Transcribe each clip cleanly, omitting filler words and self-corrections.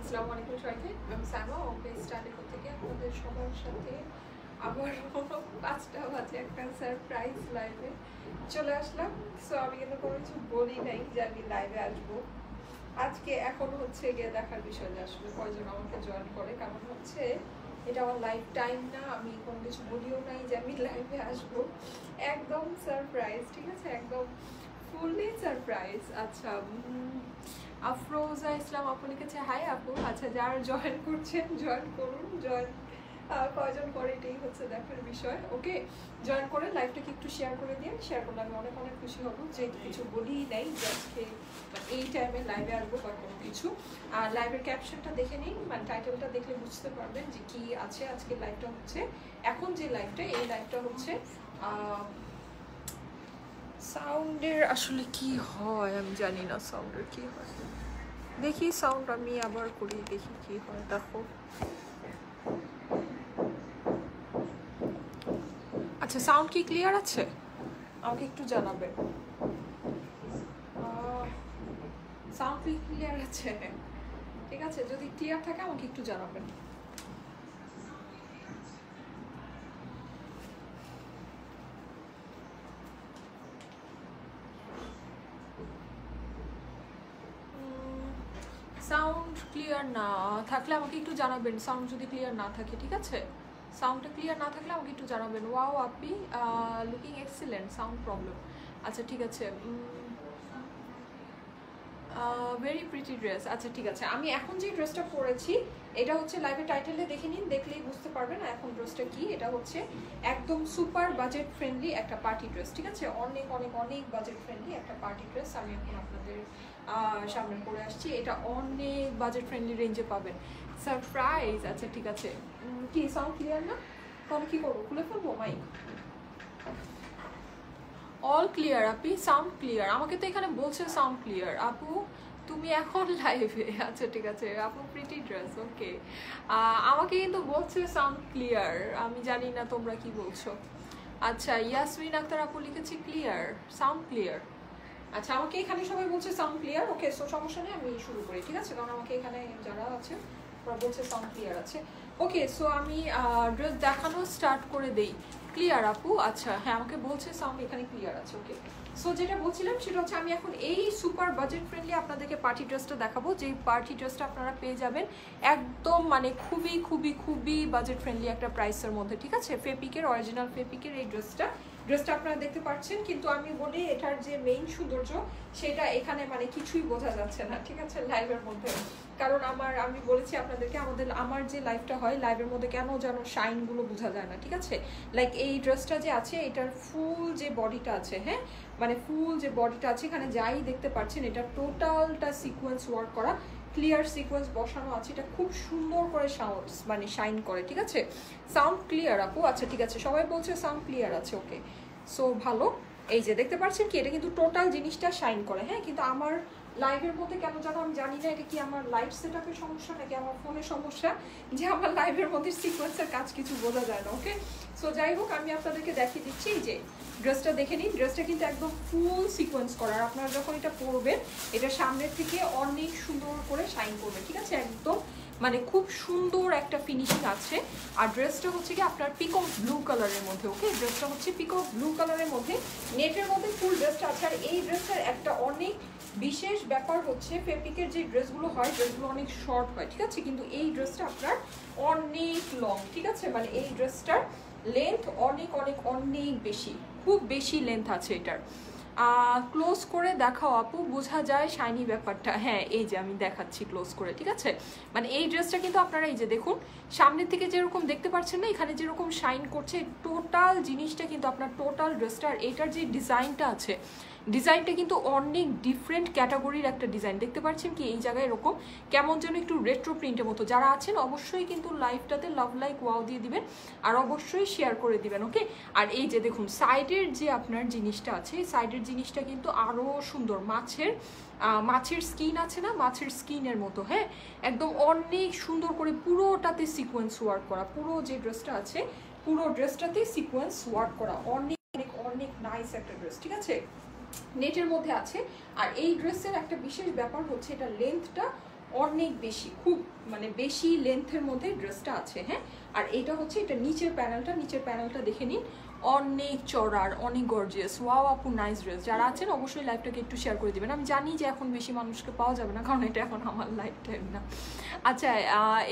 আসসালামু আলাইকুম সবাইকে। আমি সাইমা ওকে স্টাডি থেকে আপনাদের সবার সাথে আবার 5টা বাজে একটা সারপ্রাইজ লাইভে চলে আসলাম। সো আমি কিন্তু কোনো কিছু বলি নাই যে আমি লাইভে আসবো আজকে। এখন হচ্ছে গিয়ে দেখার বিষয় যে আসলে কয়জন আমাকে জয়েন করে, কারণ হচ্ছে এটা আমার লাইফ টাইম না, আমি কোনো কিছু বলিও নাই যে আমি লাইভে আসবো। একদম সারপ্রাইজ, ঠিক আছে, একদম ফুললি সারপ্রাইজ। আচ্ছা, আফরোজা ইসলাম আপু লিখেছে হাই আপু। আচ্ছা, যারা জয়েন করছেন জয়েন করুন, জয়েন কয়জন করে এটাই হচ্ছে দেখার বিষয়। ওকে, জয়েন করে লাইভটাকে একটু শেয়ার করে দিন, শেয়ার করলে আমি অনেক অনেক খুশি হব। যে কিছু বলি নাই যে আজকে এই টাইমে লাইভে আসবো বা কোনো কিছু। আর লাইভের ক্যাপশনটা দেখে নিন, মানে টাইটেলটা দেখলে বুঝতে পারবেন যে কি আছে। আজকে লাইভটা হচ্ছে, এখন যে লাইভটা, এই লাইভটা হচ্ছে সাউন্ডের আসলে কি হয় আমি জানি না, সাউন্ডের কি হয় দেখি। সাউন্ড আমি আবার করি, দেখি কি হয়। দেখো, আচ্ছা সাউন্ড কি ক্লিয়ার আছে? আমাকে একটু জানাবেন সাউন্ড কি ক্লিয়ার আছে। ঠিক আছে, যদি ক্লিয়ার থাকে আমাকে একটু জানাবেন। সাউন্ড ক্লিয়ার না থাকলে আমাকে একটু জানাবেন, সাউন্ড যদি ক্লিয়ার না থাকে। ঠিক আছে, সাউন্ডটা ক্লিয়ার না থাকলে আমাকে একটু জানাবেন। ওয়াও আপি, লুকিং এক্সিলেন্ট, সাউন্ড প্রবলেম। আচ্ছা ঠিক আছে, ভেরি প্রিটি ড্রেস। আচ্ছা ঠিক আছে, আমি এখন যে ড্রেসটা পরেছি এটা হচ্ছে লাইভের টাইটেলে দেখে নিন, দেখলেই বুঝতে পারবেন এখন ড্রেসটা কি। এটা হচ্ছে একদম সুপার বাজেট ফ্রেন্ডলি একটা পার্টি ড্রেস। ঠিক আছে, অনেক অনেক অনেক বাজেট ফ্রেন্ডলি একটা পার্টি ড্রেস আমি এখন আপনাদের সামনে পরে আসছি। এটা অনেক বাজেট ফ্রেন্ডলি রেঞ্জে পাবেন। সারপ্রাইজ। আচ্ছা ঠিক আছে, কি সাউন্ড ক্লিয়ার না? তো আমি কী করবো, খুলে ফেলবো মাইক? অল ক্লিয়ার আপি, সাউন্ড ক্লিয়ার। আমাকে তো এখানে বলছে সাউন্ড ক্লিয়ার। আপু তুমি এখন লাইভে? আচ্ছা ঠিক আছে আপু, প্রিটি ড্রেস। ওকে, আমাকে কিন্তু বলছে সাউন্ড ক্লিয়ার, আমি জানি না তোমরা কি বলছো। আচ্ছা, ইয়াসমিন আক্তার আপু লিখেছি ক্লিয়ার, সাউন্ড ক্লিয়ার। আচ্ছা, আমাকে এখানে সবাই বলছে সাউন্ড ক্লিয়ার। ওকে, সো সমস্যা নেই, আমি শুরু করি। ঠিক আছে, কারণ আমাকে এখানে যারা আছে ওরা বলছে সাউন্ড ক্লিয়ার আছে। ওকে, সো আমি ড্রেস দেখানো স্টার্ট করে দেই। ক্লিয়ার আপু? আচ্ছা হ্যাঁ, আমাকে বলছে সাউন্ড এখানে ক্লিয়ার আছে। ওকে, সো যেটা বলছিলাম সেটা হচ্ছে আমি এখন এই সুপার বাজেট ফ্রেন্ডলি আপনাদেরকে পার্টি ড্রেসটা দেখাবো, যেই পার্টি ড্রেসটা আপনারা পেয়ে যাবেন একদম মানে খুবই খুবই খুবই বাজেট ফ্রেন্ডলি একটা প্রাইসের মধ্যে। ঠিক আছে, ফেপিকের, অরিজিনাল ফেপিকের এই ড্রেসটা আপনারা দেখতে পাচ্ছেন। কিন্তু আমি বলি এটার যে মেইন সৌন্দর্য সেটা এখানে মানে কিছুই বোঝা যাচ্ছে না। ঠিক আছে, লাইভের মধ্যে, কারণ আমি বলেছি আপনাদেরকে আমার যে লাইভটা হয় লাইভের মধ্যে কেন যেন শাইনগুলো বোঝা যায় না। ঠিক আছে, লাইক এই ড্রেসটা যে আছে এটার ফুল যে বডিটা আছে, হ্যাঁ মানে ফুল যে বডিটা আছে এখানে যাই দেখতে পাচ্ছেন এটা টোটালটা সিকোয়েন্স ওয়ার্ক করা, ক্লিয়ার সিকোয়েন্স বসানো আছে। এটা খুব সুন্দর করে মানে শাইন করে। ঠিক আছে, সাউন্ড ক্লিয়ার আপু? আচ্ছা ঠিক আছে, সবাই বলছে সাউন্ড ক্লিয়ার আছে। ওকে, সো ভালো। এই যে দেখতে পাচ্ছেন কি, এটা কিন্তু টোটাল জিনিসটা শাইন করে। হ্যাঁ, কিন্তু আমার লাইভের মধ্যে কেন যেন আমি জানি না এটা কি আমার লাইভ সেট আপের সমস্যা নাকি আমার ফোনের সমস্যা, যে আমার লাইভের মধ্যে সিকোয়েন্সের কাজ কিছু বোঝা যায় না। ওকে, সো যাই হোক, আমি আপনাদেরকে দেখিয়ে দিচ্ছি যে ড্রেসটা দেখে নিন। ড্রেসটা কিন্তু একদম ফুল সিকোয়েন্স করা, আর আপনারা যখন এটা পরবেন এটা সামনের থেকে অনেক সুন্দর করে শাইন করবে। ঠিক আছে, একদম মানে খুব সুন্দর একটা ফিনিশিং আছে। আর ড্রেসটা হচ্ছে কি আপনার পিকক ব্লু কালারের মধ্যে। ওকে, ড্রেসটা হচ্ছে পিকক ব্লু কালারের মধ্যে, নেটের মধ্যে ফুল ড্রেসটা আছে। আর এই ড্রেসটার একটা অনেক বিশেষ ব্যাপার হচ্ছে ফেব্রিকের যে ড্রেসগুলো হয় ড্রেসগুলো অনেক শর্ট হয়। ঠিক আছে, কিন্তু এই ড্রেসটা আপনার অনেক লং। ঠিক আছে, মানে এই ড্রেসটার লেন্থ অনেক অনেক অনেক বেশি, খুব বেশি লেন্থ আছে এটার। ক্লোজ করে দেখাও আপু, বোঝা যায় শাইনি ব্যাপারটা। হ্যাঁ, এই যে আমি দেখাচ্ছি ক্লোজ করে। ঠিক আছে, মানে এই ড্রেসটা কিন্তু আপনারা এই যে দেখুন সামনের থেকে যেরকম দেখতে পাচ্ছেন না, এখানে যেরকম শাইন করছে টোটাল জিনিসটা কিন্তু আপনার টোটাল ড্রেসটার এটার যে ডিজাইনটা আছে ডিজাইনটা কিন্তু অনেক ডিফারেন্ট ক্যাটাগরির একটা ডিজাইন। দেখতে পাচ্ছেন কি এই জায়গায় এরকম কেমন যেন একটু রেট্রো প্রিন্টের মতো। যারা আছেন অবশ্যই কিন্তু লাইভটাতে লাভ লাইক ওয়াও দিয়ে দিবেন আর অবশ্যই শেয়ার করে দিবেন। ওকে, আর এই যে দেখুন সাইডের যে আপনার জিনিসটা আছে, সাইডের জিনিসটা কিন্তু আরও সুন্দর, মাছের স্কিন আছে না, মাছের স্কিনের মতো। হ্যাঁ, একদম অনেক সুন্দর করে পুরোটাতে সিকোয়েন্স ওয়ার্ক করা, পুরো যে ড্রেসটা আছে পুরো ড্রেসটাতে সিকোয়েন্স ওয়ার্ক করা, অনেক অনেক অনেক নাইস একটা ড্রেস। ঠিক আছে, নেটের মধ্যে আছে। আর এই ড্রেসের একটা বিশেষ ব্যাপার হচ্ছে এটা লেন্থটা অনেক বেশি, খুব মানে বেশি লেন্থের মধ্যে ড্রেসটা আছে। হ্যাঁ, আর এটা হচ্ছে এটা নিচের প্যানেলটা দেখে নিন, অনেক চড়ার, অনেক গর্জিয়াস। ওয়াও আপু নাইস ড্রেস। যারা আছেন অবশ্যই লাইভটাকে একটু শেয়ার করে দিবেন। আমি জানি যে এখন বেশি মানুষকে পাওয়া যাবে না, কারণ এটা এখন আমার লাইফ টাইম না। আচ্ছা,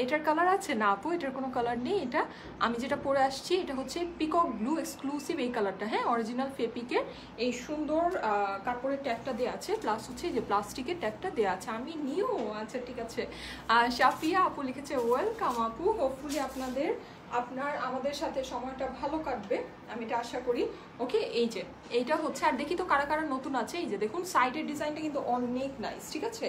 এটার কালার আছে না আপু? এটার কোনো কালার নেই। এটা আমি যেটা পরে আসছি এটা হচ্ছে পিকক ব্লু এক্সক্লুসিভ এই কালারটা। হ্যাঁ, অরিজিনাল ফেপিকের এই সুন্দর কাপড়ের ট্যাগটা দেওয়া আছে, প্লাস হচ্ছে যে প্লাস্টিকের ট্যাগটা দেওয়া আছে। আমি নিউ। আচ্ছা ঠিক আছে। শাফিয়া আপু লিখেছে ওয়েলকাম আপু, হোপফুলি আমাদের সাথে সময়টা ভালো কাটবে, আমি এটা আশা করি। ওকে, এই যে এইটা হচ্ছে, আর দেখি তো কারা কারা নতুন আছে। এই যে দেখুন সাইডের ডিজাইনটা কিন্তু অনেক নাইস, ঠিক আছে?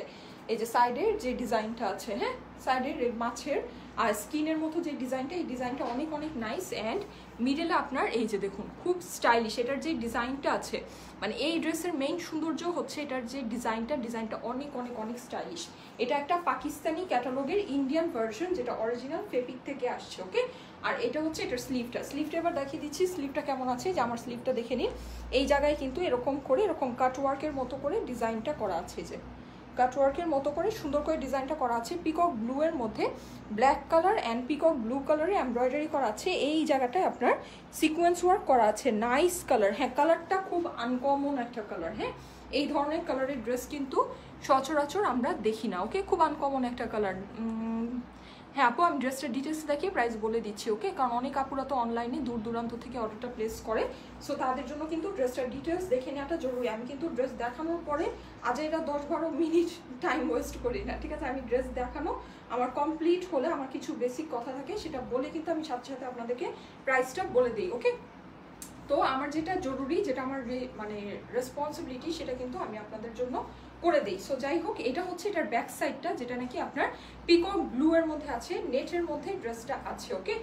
এই যে সাইডের যে ডিজাইনটা আছে, হ্যাঁ সাইডের মাছের আর স্কিনের মতো যে ডিজাইনটা, এই ডিজাইনটা অনেক অনেক নাইস। অ্যান্ড মিডলে আপনার এই যে দেখুন খুব স্টাইলিশ এটার যে ডিজাইনটা আছে, মানে এই ড্রেসের মেইন সৌন্দর্য হচ্ছে এটার যে ডিজাইনটা অনেক অনেক অনেক স্টাইলিশ। এটা একটা পাকিস্তানি ক্যাটালগের ইন্ডিয়ান ভার্সন, যেটা অরিজিনাল ফেপিক থেকে আসছে। ওকে, আর এটা হচ্ছে এটার স্লিভটা এবার দেখিয়ে দিচ্ছি স্লিভটা কেমন আছে। যে আমার স্লিভটা দেখে নিন, এই জায়গায় কিন্তু এরকম করে এরকম কাটওয়ার্কের মতো করে ডিজাইনটা করা আছে, যে কাটওয়ার্কের মতো করে সুন্দর করে ডিজাইনটা করা আছে। পিকক ব্লু এর মধ্যে black colour and peacock blue কালারে এমব্রয়ডারি করা আছে। এই জায়গাটায় আপনার সিকোয়েন্স ওয়ার্ক করা আছে, নাইস কালার। হ্যাঁ, কালারটা খুব আনকমন একটা কালার। হ্যাঁ, এই ধরনের কালারের ড্রেস কিন্তু সচরাচর আমরা দেখি না। ওকে, খুব আনকমন একটা কালার। হ্যাঁ আপু, আমি ড্রেসটার ডিটেলস দেখিয়ে প্রাইস বলে দিচ্ছি। ওকে, কারণ অনেক আপুরা তো অনলাইনে দূর দূরান্ত থেকে অর্ডারটা প্লেস করে, সো তাদের জন্য কিন্তু ড্রেসটার ডিটেলস দেখে নেওয়াটা জরুরি। আমি কিন্তু ড্রেস দেখানোর পরে আজ এটা 10-12 মিনিট টাইম ওয়েস্ট করি না, ঠিক আছে? আমি ড্রেস দেখানো আমার কমপ্লিট হলে আমার কিছু বেসিক কথা থাকে, সেটা বলে কিন্তু আমি সাথে সাথে আপনাদেরকে প্রাইসটা বলে দিই। ওকে, তো আমার যেটা জরুরি, যেটা আমার মানে রেসপন্সিবিলিটি, সেটা কিন্তু আমি আপনাদের জন্য করে দেই। সো যাই হোক, এটা হচ্ছে এটার ব্যাক সাইডটা, যেটা নাকি আপনার পিকক ব্লু এর মধ্যে আছে, নেটের মধ্যে ড্রেসটা আছে। ওকে,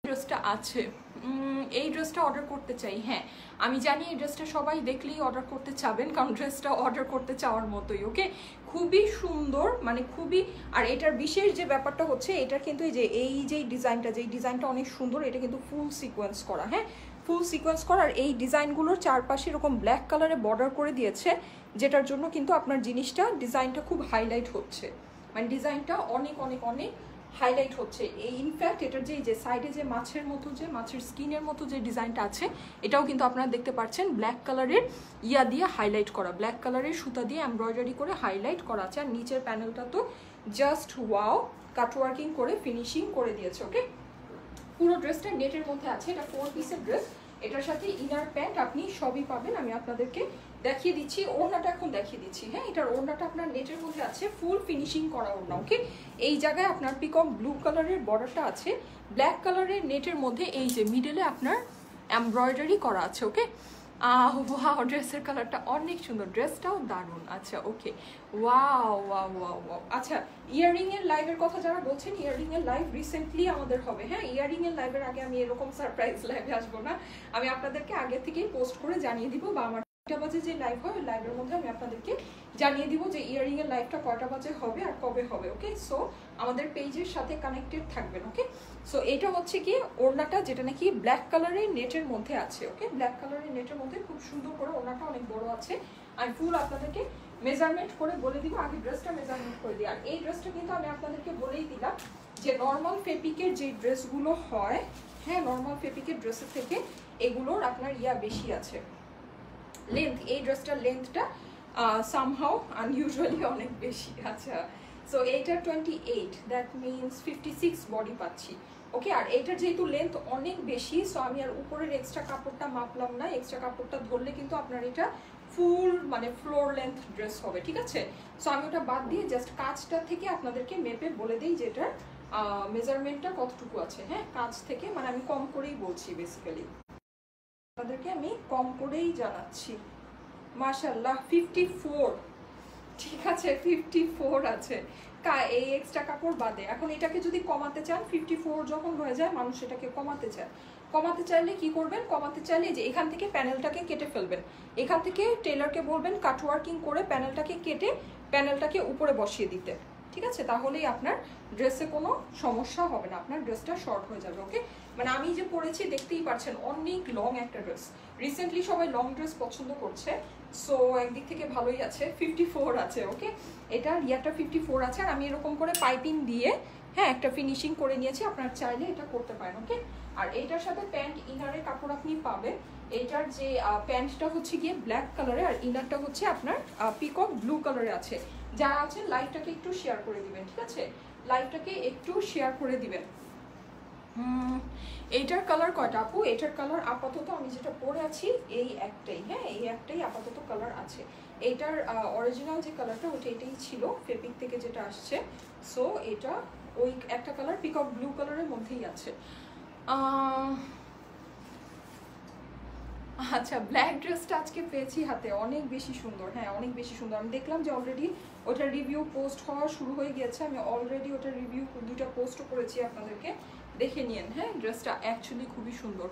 ড্রেসটা আছে। এই ড্রেসটা অর্ডার করতে চাই। হ্যাঁ, আমি জানি এই ড্রেসটা সবাই দেখলেই অর্ডার করতে চাবেন, কারণ ড্রেসটা অর্ডার করতে চাওয়ার মতোই। ওকে, খুবই সুন্দর, মানে খুবই। আর এটার বিশেষ যে ব্যাপারটা হচ্ছে, এটা কিন্তু এই যে ডিজাইনটা অনেক সুন্দর। এটা কিন্তু ফুল সিকোয়েন্স করা। হ্যাঁ, ফুল সিকোয়েন্স করা। আর এই ডিজাইনগুলোর চারপাশে এরকম ব্ল্যাক কালারে বর্ডার করে দিয়েছে, যেটার জন্য কিন্তু আপনার ডিজাইনটা খুব হাইলাইট হচ্ছে, মানে ডিজাইনটা অনেক অনেক অনেক হাইলাইট হচ্ছে। এই ইনফ্যাক্ট এটার যে সাইডে যে মাছের স্কিনের মতো যে ডিজাইনটা আছে, এটাও কিন্তু আপনারা দেখতে পাচ্ছেন ব্ল্যাক কালারের দিয়ে হাইলাইট করা, ব্ল্যাক কালারের সুতা দিয়ে এমব্রয়ডারি করে হাইলাইট করা আছে। আর নিচের প্যানেলটা তো জাস্ট ওয়াও, কাটওয়ার্কিং করে ফিনিশিং করে দিয়েছে। ওকে, পুরো ড্রেসটা নেটের মধ্যে আছে। এটা 4 পিসের ড্রেস, এটার সাথে ইনার প্যান্ট আপনি সবই পাবেন। আমি আপনাদেরকে দেখিয়ে দিচ্ছি, ওড়নাটা এখন দেখিয়ে দিচ্ছি। হ্যাঁ, এটার ওড়নাটা আপনার নেটের মধ্যে আছে, ফুল ফিনিশিং করা ওড়না। ওকে, এই জায়গায় আপনার পিকক ব্লু কালারের বর্ডারটা আছে, ব্ল্যাক কালারের নেটের মধ্যে এই যে মিডলে আপনার এমব্রয়ডারি করা আছে। ওকে, ওয়াও, ড্রেসের কালারটা অনেক সুন্দর, ড্রেসটাও দারুণ। আচ্ছা ওকে, ওয়াও ওয়াও ওয়াও ওয়াও। আচ্ছা, ইয়াররিং এর লাইভের কথা যারা বলছেন, ইয়াররিং এর লাইভ রিসেন্টলি আমাদের হবে। হ্যাঁ, ইয়াররিং এর লাইভের আগে আমি এরকম সারপ্রাইজ লাইভে আসবো না, আমি আপনাদেরকে আগে থেকেই পোস্ট করে জানিয়ে দিব, বা আমার 2টা বাজে যে লাইভ হয়, ওই লাইভের মধ্যে আমি আপনাদেরকে জানিয়ে দিব যে ইয়াররিং এর লাইভটা কয়টা বাজে হবে আর কবে হবে। ওকে, সো আমাদের পেজের সাথে কানেক্টেড থাকবেন। ওকে, সো এটা হচ্ছে কি ওড়নাটা, যেটা নাকি ব্ল্যাক কালারের নেটের মধ্যে আছে। ওকে, ব্ল্যাক কালারের নেটের মধ্যে খুব সুন্দর করে ওড়নাটা অনেক বড় আছে। আমি ফুল আপনাদেরকে মেজারমেন্ট করে বলে দিব, আগে ড্রেসটা মেজারমেন্ট করে দিই। আর এই ড্রেসটা কিন্তু আমি আপনাদেরকে বলেই দিলাম যে নর্মাল ফেপিকের যে ড্রেসগুলো হয়, হ্যাঁ নর্মাল ফেপিকের ড্রেসের থেকে এগুলোর আপনার বেশি আছে লেন্থ। এই ড্রেসটার লেন্থটা সামহাও আনইউজুয়ালি অনেক বেশি। আচ্ছা, সো এইটা 28, দ্যাট মিনস 56 বডি পাচ্ছি। ওকে, আর এইটার যেহেতু লেন্থ অনেক বেশি, সো আমি আর উপরের এক্সট্রা কাপড়টা মাপলাম না। এক্সট্রা কাপড়টা ধরলে কিন্তু আপনার এটা ফুল মানে ফ্লোর লেন্থ ড্রেস হবে, ঠিক আছে? সো আমি ওটা বাদ দিয়ে জাস্ট কাজটা থেকে আপনাদেরকে মেপে বলে দিই যে এটার মেজারমেন্টটা কতটুকু আছে। হ্যাঁ, কাজ থেকে মানে আমি কম করেই বলছি, বেসিক্যালি আপনাদেরকে আমি কম করেই জানাচ্ছি। মাশাআল্লাহ 54, ঠিক আছে 54 আছে এই এক্সট্রা কাপড় বাদে। এখন এটাকে যদি কমাতে চান, 54 যখন হয়ে যায় মানুষ এটাকে কমাতে চায়, কমাতে চাইলে কি করবেন? কমাতে চাইলে যে এখান থেকে প্যানেলটাকে কেটে ফেলবেন, এখান থেকে টেলারকে বলবেন কাটওয়ার্কিং করে প্যানেলটাকে কেটে প্যানেলটাকে উপরে বসিয়ে দিতে। ঠিক আছে, তাহলেই আপনার ড্রেসে কোনো সমস্যা হবে না, আপনার ড্রেসটা শর্ট হয়ে যাবে। ওকে, মানে আমি যে পরেছি দেখতেই পাচ্ছেন অনেক লং একটা ড্রেস, রিসেন্টলি সবাই লং ড্রেস পছন্দ করছে, সো একদিক থেকে ভালোই আছে। 54 আছে। ওকে, এটা রিয়াটা 54 আছে, আর আমি এরকম করে পাইপিং দিয়ে হ্যাঁ একটা ফিনিশিং করে নিয়েছি, আপনার চাইলে এটা করতে পারেন। ওকে, আর এইটার সাথে প্যান্ট ইনারের কাপড় আপনি পাবেন। এইটার যে প্যান্টটা হচ্ছে গিয়ে ব্ল্যাক কালারে, আর ইনারটা হচ্ছে আপনার পিকক ব্লু কালারে আছে। যারা আছেন লাইভটাকে একটু শেয়ার করে দিবেন, ঠিক আছে, লাইভটাকে একটু শেয়ার করে দিবেন। এইটার কালার কয়টা আপু? এটার কালার আপাতত আমি যেটা পরে আছি এই একটাই, হ্যাঁ এই একটাই আপাতত কালার আছে। এইটার অরিজিনাল যে কালারটা ওটা এটাই ছিল ফেব্রিক থেকে যেটা আসছে, সো এটা ওই একটা কালার পিকক ব্লু কালারের মধ্যেই আছে। আচ্ছা, ব্ল্যাক ড্রেসটা আজকে পেয়েছি হাতে, অনেক বেশি সুন্দর, হ্যাঁ অনেক বেশি সুন্দর। আমি দেখলাম যে অলরেডি ওটার রিভিউ পোস্ট হওয়া শুরু হয়ে গেছে, আমি অলরেডি ওটার রিভিউ দুইটা পোস্টও করেছি, আপনাদেরকে দেখে নিন। হ্যাঁ ড্রেসটা অ্যাকচুয়ালি খুবই সুন্দর।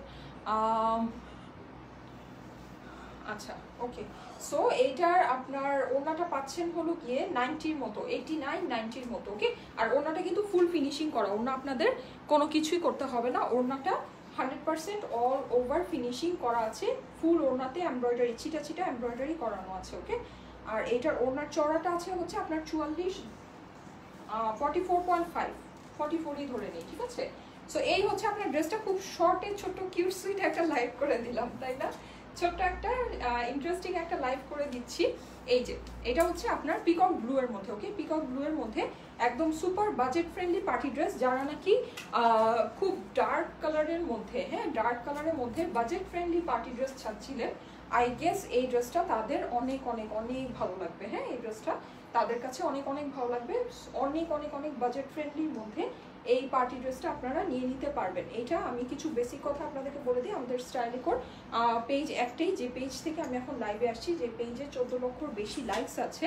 আচ্ছা ওকে, সো এইটার আপনার ওড়নাটা পাচ্ছেন হলো গিয়ে 90-র মতো, 89-90-র মতো। ওকে, আর ওড়নাটা কিন্তু ফুল ফিনিশিং করা ওড়না, আপনাদের কোনো কিছুই করতে হবে না। ওড়নাটা 100% অল ওভার ফিনিশিং করা আছে, ফুল ওড়নাতে এমব্রয়ডারি ছিটা ছিটা এমব্রয়ডারি করানো আছে। ওকে, আর এইটার ওড়নার চড়াটা আছে হচ্ছে আপনার 44.5 ধরে নেই, ঠিক আছে। সো এই হচ্ছে আপনার ড্রেসটা, খুব শর্টে ছোট্ট কিউট সুইট একটা লাইভ করে দিলাম, তাই না? ছোট্ট একটা ইন্টারেস্টিং একটা লাইভ করে দিচ্ছি। এই যে এটা হচ্ছে আপনার পিকক ব্লু এর মধ্যে। ওকে, পিকক ব্লু এর মধ্যে একদম super budget friendly party dress, যারা নাকি খুব ডার্ক কালারের মধ্যে, হ্যাঁ ডার্ক কালারের মধ্যে বাজেট ফ্রেন্ডলি পার্টি ড্রেস চাচ্ছিলেন, আই গেস এই ড্রেসটা তাদের অনেক অনেক অনেক ভালো লাগবে। হ্যাঁ এই ড্রেসটা তাদের কাছে অনেক অনেক ভালো লাগবে, অনেক অনেক অনেক বাজেট ফ্রেন্ডলির মধ্যে এই পার্টি ড্রেসটা আপনারা নিয়ে নিতে পারবেন। এটা আমি কিছু বেসিক কথা আপনাদেরকে বলে দিই, আমাদের স্টাইলিকোর পেজ একটাই, যে পেজ থেকে আমি এখন লাইভে আসছি, যে পেজে 14 লক্ষর বেশি লাইকস আছে,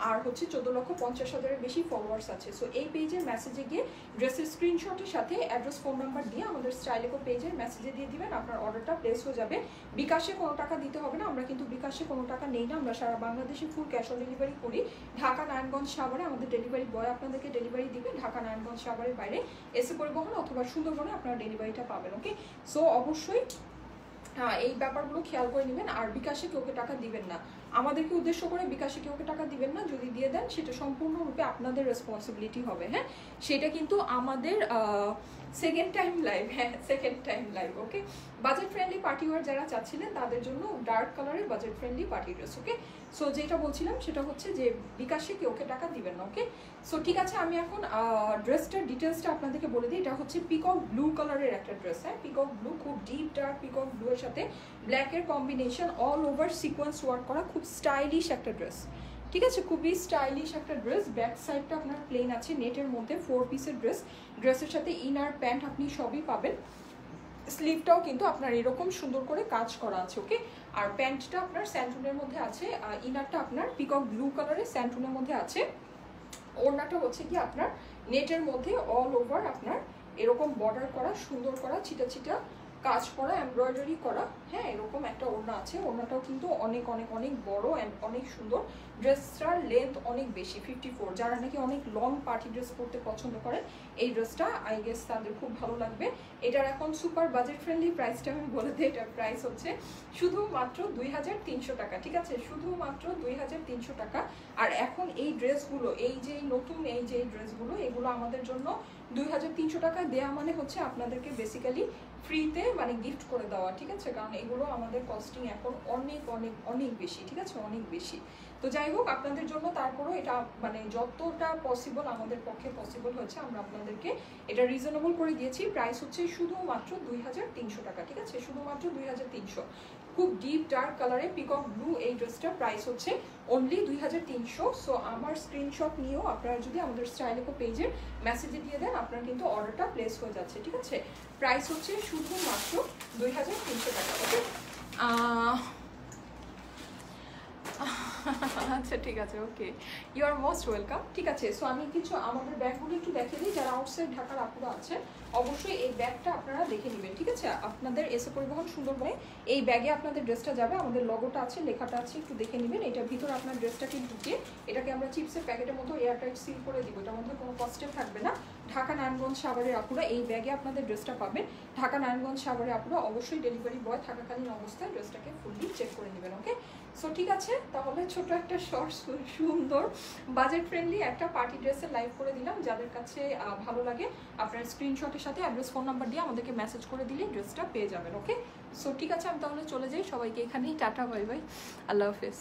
আর হচ্ছে 14,50,000-এর বেশি ফলোয়ার্স আছে। সো এই পেজের মেসেজে গিয়ে ড্রেসের স্ক্রিনশটের সাথে অ্যাড্রেস ফোন নাম্বার দিয়ে আমাদের স্টাইলিকো পেজের মেসেজে দিয়ে দিবেন, আপনার অর্ডারটা প্লেস হয়ে যাবে। বিকাশে কোনো টাকা দিতে হবে না, আমরা কিন্তু বিকাশে কোনো টাকা নেই না, আমরা সারা বাংলাদেশে ফুল ক্যাশ অন ডেলিভারি করি। ঢাকা নারায়ণগঞ্জ সাভারে আমাদের ডেলিভারি বয় আপনাদেরকে ডেলিভারি দিবে, ঢাকা নারায়ণগঞ্জ সাভারের বাইরে এসে পরিবহন অথবা সুন্দরবনে আপনারা ডেলিভারিটা পাবেন। ওকে, সো অবশ্যই এই ব্যাপারগুলো খেয়াল করে নেবেন। আর বিকাশে কেউকে টাকা দিবেন না, আমাদেরকে উদ্দেশ্য করে বিকাশে কেউকে টাকা দিবেন না, যদি দিয়ে দেন সেটা সম্পূর্ণরূপে আপনাদের রেসপন্সিবিলিটি হবে। হ্যাঁ সেটা কিন্তু আমাদের সেকেন্ড টাইম লাইভ, হ্যাঁ সেকেন্ড টাইম লাইভ। ওকে, বাজেট ফ্রেন্ডলি পার্টি ওয়ার যারা চাচ্ছিলেন তাদের জন্য ডার্ক কালারের বাজেট ফ্রেন্ডলি পার্টি ড্রেস। ওকে, সো যেটা বলছিলাম সেটা হচ্ছে যে বিকাশে কেউকে টাকা দিবেন না। ওকে, সো ঠিক আছে, আমি এখন ড্রেসটার ডিটেলসটা আপনাদেরকে বলে দিই। এটা হচ্ছে পিকক ব্লু কালারের একটা ড্রেস, হ্যাঁ পিকক ব্লু, খুব ডিপ ডার্ক পিকক ব্লু এর সাথে ব্ল্যাকের combination, all over sequence work করা, খুব স্টাইলিশ একটা ড্রেস, ঠিক আছে, খুবই স্টাইলিশ একটা ড্রেস। ব্যাক সাইডটা আপনার প্লেন আছে নেটের মধ্যে, 4 পিসের ড্রেস, ড্রেসের সাথে ইনার প্যান্ট আপনি সবই পাবেন। স্লিভটাও কিন্তু আপনার এরকম সুন্দর করে কাজ করা আছে। ওকে, আর প্যান্টটা আপনার স্যান্টুনের মধ্যে আছে, ইনারটা আপনার পিকক ব্লু কালারের স্যান্টুনের মধ্যে আছে। ওড়নাটা হচ্ছে কি আপনার নেটের মধ্যে অল ওভার আপনার এরকম বর্ডার করা, সুন্দর করা, ছিটা ছিটা কাজ করা, এমব্রয়ডারি করা, হ্যাঁ এরকম একটা ওড়না আছে। ওড়নাটাও কিন্তু অনেক অনেক অনেক বড় অ্যান্ড অনেক সুন্দর। ড্রেসটার লেন্থ অনেক বেশি, 54, যারা নাকি অনেক লং পার্টি ড্রেস পরতে পছন্দ করে এই ড্রেসটা আই গেস তাদের খুব ভালো লাগবে। এটার এখন সুপার বাজেট ফ্রেন্ডলি প্রাইসটা আমি বলে দিই, এটার প্রাইস হচ্ছে শুধুমাত্র 2300 টাকা, ঠিক আছে, শুধুমাত্র 2300 টাকা। আর এখন এই ড্রেসগুলো, এই যে নতুন এই যে ড্রেসগুলো, এগুলো আমাদের জন্য 2300 টাকা দেওয়া মানে হচ্ছে আপনাদেরকে বেসিক্যালি ফ্রিতে মানে গিফট করে দেওয়া, ঠিক আছে, কারণ এগুলো আমাদের কস্টিং এখন অনেক অনেক অনেক বেশি, ঠিক আছে, অনেক বেশি। তো যাই হোক আপনাদের জন্য তারপরও এটা মানে যতটা পসিবল আমাদের পক্ষে পসিবল হয়েছে আমরা আপনাদেরকে এটা রিজনেবল করে দিয়েছি। প্রাইস হচ্ছে শুধুমাত্র 2300 টাকা, ঠিক আছে, শুধুমাত্র 2300। খুব ডিপ ডার্ক কালারে পিকক ব্লু এই ড্রেসটার প্রাইস হচ্ছে অনলি 2300। সো আমার স্ক্রিনশট নিয়েও আপনারা যদি আমাদের স্টাইলিকো পেজের মেসেজে দিয়ে দেন, আপনার কিন্তু অর্ডারটা প্লেস হয়ে যাচ্ছে, ঠিক আছে। প্রাইস হচ্ছে শুধুমাত্র 2300 টাকা। ওকে, আচ্ছা ঠিক আছে, ওকে, ইউ আর মোস্ট ওয়েলকাম। ঠিক আছে, সো আমি কিছু আমাদের ব্যাগগুলো একটু দেখে দিই। যারা আউটসাইড ঢাকার আপুরা আছে অবশ্যই এই ব্যাগটা আপনারা দেখে নেবেন। ঠিক আছে, আপনাদের এসে পরিবহন সুন্দরবনে এই ব্যাগে আপনাদের ড্রেসটা যাবে, আমাদের লগোটা আছে, লেখাটা আছে, একটু দেখে নেবেন। এটার ভিতরে আপনার ড্রেসটাকে ঢুকিয়ে এটাকে আমরা চিপসের প্যাকেটের মতো এয়ারটাইট সিল করে দিব, এটার মধ্যে কোনো কস্টেপ থাকবে না। ঢাকা নারায়ণগঞ্জ সাভারের আপুরা এই ব্যাগে আপনাদের ড্রেসটা পাবেন। ঢাকা নারায়ণগঞ্জ সাভারের আপুরা অবশ্যই ডেলিভারি বয় থাকাকালীন অবস্থায় ড্রেসটাকে ফুললি চেক করে নেবেন। ওকে, সো ঠিক আছে, তাহলে ছোট একটা শর্টস সুন্দর বাজেট ফ্রেন্ডলি একটা পার্টি ড্রেসের লাইভ করে দিলাম। যাদের কাছে ভালো লাগে আপনার স্ক্রিনশটের সাথে অ্যাড্রেস ফোন নাম্বার দিয়ে আমাদেরকে মেসেজ করে দিলেই ড্রেসটা পেয়ে যাবেন। ওকে, সো ঠিক আছে, আমি তাহলে চলে যাই। সবাইকে এখানেই টাটা, বাই বাই, আল্লাহ হাফেজ।